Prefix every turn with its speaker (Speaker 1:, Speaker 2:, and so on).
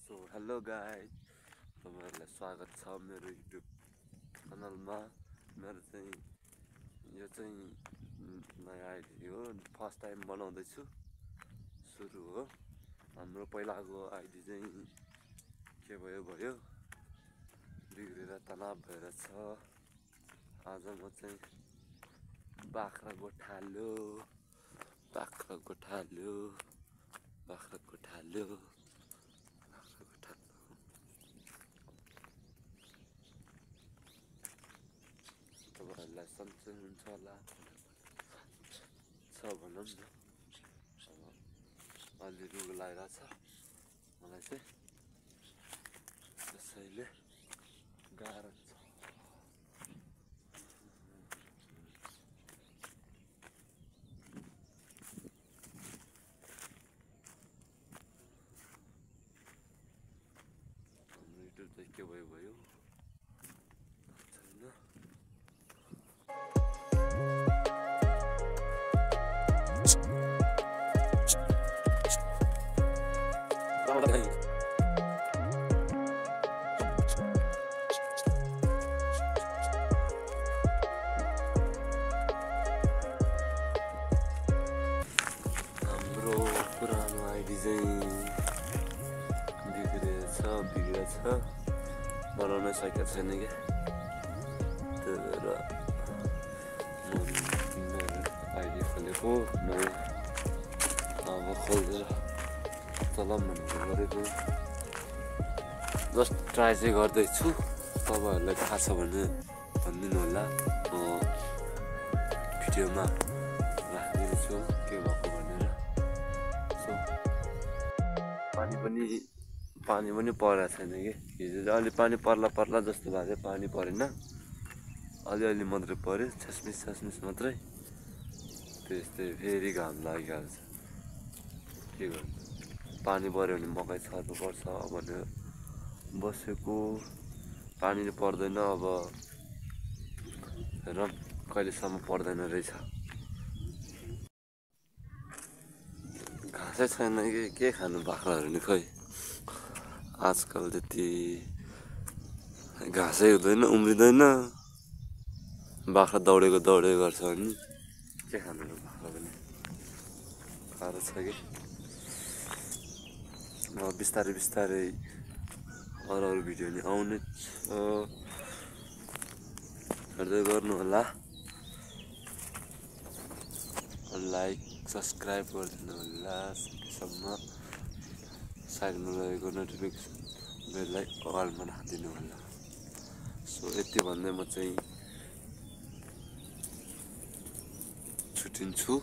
Speaker 1: So hello guys, तपाईहरुलाई स्वागत छ मेरो युट्युब च्यानलमा। मेरो चाहिँ यो चाहिँ नयाँ आइडी हो, फर्स्ट टाइम बनाउँदैछु, सुरु हो। हाम्रो पहिलाको आइडी चाहिँ के भयो बिग्रेर तनाव भएर छ। आज म चाहिँ बाख्रा गोठाल्यो तपाईहरुलाई सन्चै हुन्छ होला छ भनौँ न। अब अलि रुग लागिरहेछ मलाई चाहिँ, त्यसैले गाह्रो छ। हाम्रो युट्युब चाहिँ के भयो छैन। हाम्रो पुरानो आइडी चाहिँ बिग्रेछ, बनाउन सकेको छैन क्या। त्यही भएर आइडी खोलेको नयाँ, अब खोलेर चलाऊँ भनेर गरेको। जस्ट ट्राई चाहिँ गर्दैछु, तपाईहरुलाई थाहा छ भने भनिदिनु होला, म भिडियोमा राखिदिन्छु के भएको भनेर। सो पानी पनि परेको छैन कि, हिजो चाहिँ अलि पानी पर्ला जस्तो लाग्यो, पानी परेन, अलिअलि मात्रै पर्यो, छसमिस मात्रै। त्यस्तै फेरि घाम लागिहाल्छ, के गर्नु। पानी पर्यो भने मकै छर्नु पर्छ भनेर बसेको, पानी पर्दैन। अब हेरौँ कहिलेसम्म पर्दैन रहेछ। घाँसै छैन कि के खानु बाख्राहरू नि, खोइ आजकल त्यति घाँसै हुँदैन, उम्रिँदैन। बाख्रा दौडेको गर्छ भने के खानु बाख्रा पनि, गाह्रो छ कि। बिस्तारै अरू भिडियो नि आउने छ, हेर्दै गर्नु होला। लाइक सब्सक्राइब गरिदिनु होला सकेसम्म। साइडमा रहेको नोटिफिकेसन बेललाई अलमा राखिदिनु होला। सो यति भन्दै म चाहिँ छुट्टिन्छु।